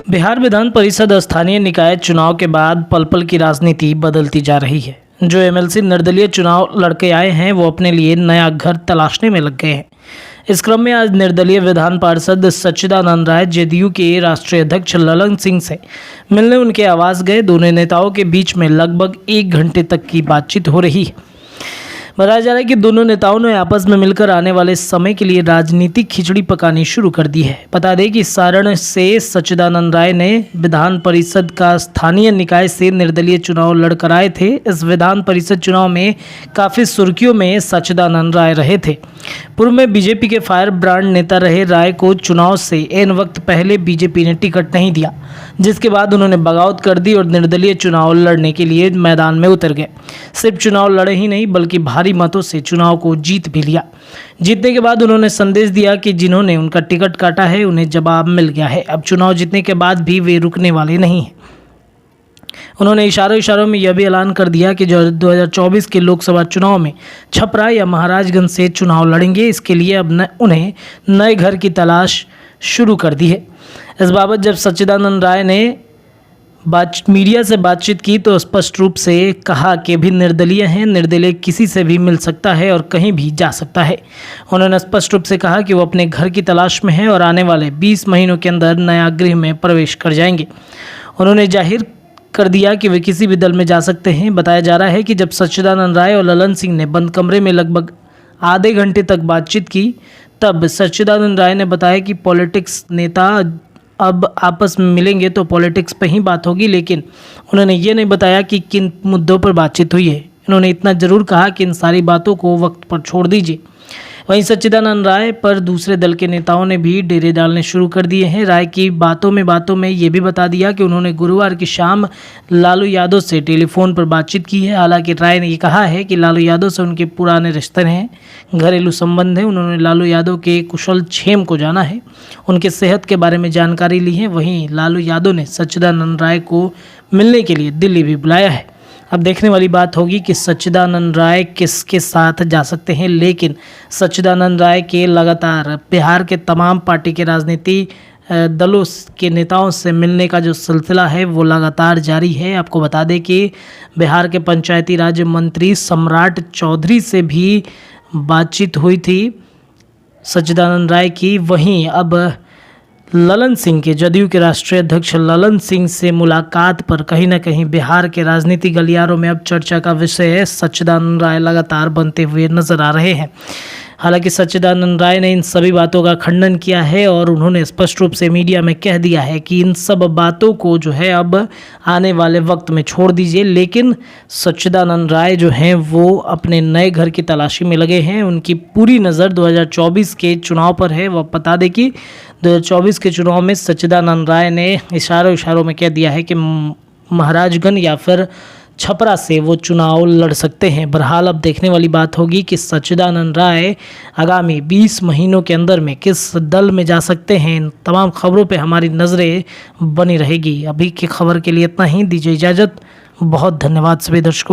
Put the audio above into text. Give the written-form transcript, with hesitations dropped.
बिहार विधान परिषद स्थानीय निकाय चुनाव के बाद पल पल की राजनीति बदलती जा रही है। जो एमएलसी निर्दलीय चुनाव लड़के आए हैं वो अपने लिए नया घर तलाशने में लग गए हैं। इस क्रम में आज निर्दलीय विधान पार्षद सच्चिदानंद राय जेडीयू के राष्ट्रीय अध्यक्ष ललन सिंह से मिलने उनके आवास गए। दोनों नेताओं के बीच में लगभग 1 घंटे तक की बातचीत हो रही है। बताया जा रहा है कि दोनों नेताओं ने आपस में मिलकर आने वाले समय के लिए राजनीतिक खिचड़ी पकानी शुरू कर दी है। बता दें कि सारण से सच्चिदानंद राय ने विधान परिषद का स्थानीय निकाय से निर्दलीय चुनाव लड़कर आए थे। इस विधान परिषद चुनाव में काफ़ी सुर्खियों में सच्चिदानंद राय रहे थे। पूर्व में बीजेपी के फायर ब्रांड नेता रहे राय को चुनाव से एन वक्त पहले बीजेपी ने टिकट नहीं दिया, जिसके बाद उन्होंने बगावत कर दी और निर्दलीय चुनाव लड़ने के लिए मैदान में उतर गए। सिर्फ चुनाव लड़े ही नहीं बल्कि भारी मतों से चुनाव को जीत भी लिया। जीतने के बाद उन्होंने संदेश दिया कि जिन्होंने उनका टिकट काटा है उन्हें जवाब मिल गया है। अब चुनाव जीतने के बाद भी वे रुकने वाले नहीं हैं। उन्होंने इशारों में यह भी ऐलान कर दिया कि जो 2024 के लोकसभा चुनाव में छपरा या महाराजगंज से चुनाव लड़ेंगे। इसके लिए अब उन्हें नए घर की तलाश शुरू कर दी है। इस बाबत जब सच्चिदानंद राय ने मीडिया से बातचीत की तो स्पष्ट रूप से कहा कि भी निर्दलीय हैं, निर्दलीय किसी से भी मिल सकता है और कहीं भी जा सकता है। उन्होंने स्पष्ट रूप से कहा कि वो अपने घर की तलाश में है और आने वाले 20 महीनों के अंदर नया गृह में प्रवेश कर जाएंगे। उन्होंने जाहिर कर दिया कि वे किसी भी दल में जा सकते हैं। बताया जा रहा है कि जब सच्चिदानंद राय और ललन सिंह ने बंद कमरे में लगभग आधे घंटे तक बातचीत की, तब सच्चिदानंद राय ने बताया कि पॉलिटिक्स नेता अब आपस में मिलेंगे तो पॉलिटिक्स पे ही बात होगी, लेकिन उन्होंने ये नहीं बताया कि किन मुद्दों पर बातचीत हुई है। उन्होंने इतना ज़रूर कहा कि इन सारी बातों को वक्त पर छोड़ दीजिए। वहीं सच्चिदानंद राय पर दूसरे दल के नेताओं ने भी डेरे डालने शुरू कर दिए हैं। राय की बातों में ये भी बता दिया कि उन्होंने गुरुवार की शाम लालू यादव से टेलीफोन पर बातचीत की है। हालांकि राय ने ये कहा है कि लालू यादव से उनके पुराने रिश्ते हैं, घरेलू संबंध है। उन्होंने लालू यादव के कुशल क्षेम को जाना है, उनके सेहत के बारे में जानकारी ली है। वहीं लालू यादव ने सच्चिदानंद राय को मिलने के लिए दिल्ली भी बुलाया है। अब देखने वाली बात होगी कि सच्चिदानंद राय किसके साथ जा सकते हैं, लेकिन सच्चिदानंद राय के लगातार बिहार के तमाम पार्टी के राजनीति दलों के नेताओं से मिलने का जो सिलसिला है वो लगातार जारी है। आपको बता दें कि बिहार के पंचायती राज मंत्री सम्राट चौधरी से भी बातचीत हुई थी सच्चिदानंद राय की। वहीं अब ललन सिंह के जदयू के राष्ट्रीय अध्यक्ष ललन सिंह से मुलाकात पर कहीं ना कहीं बिहार के राजनीतिक गलियारों में अब चर्चा का विषय सच्चिदानंद राय लगातार बनते हुए नजर आ रहे हैं। हालांकि सच्चिदानंद राय ने इन सभी बातों का खंडन किया है और उन्होंने स्पष्ट रूप से मीडिया में कह दिया है कि इन सब बातों को जो है अब आने वाले वक्त में छोड़ दीजिए। लेकिन सच्चिदानंद राय जो हैं वो अपने नए घर की तलाशी में लगे हैं। उनकी पूरी नज़र 2024 के चुनाव पर है। वह बता दें कि 2024 के चुनाव में सच्चिदानंद राय ने इशारों में कह दिया है कि महाराजगंज या फिर छपरा से वो चुनाव लड़ सकते हैं। बहरहाल अब देखने वाली बात होगी कि सच्चिदानंद राय आगामी 20 महीनों के अंदर में किस दल में जा सकते हैं। इन तमाम खबरों पे हमारी नज़रें बनी रहेगी। अभी की खबर के लिए इतना ही। दीजिए इजाज़त। बहुत धन्यवाद सभी दर्शकों।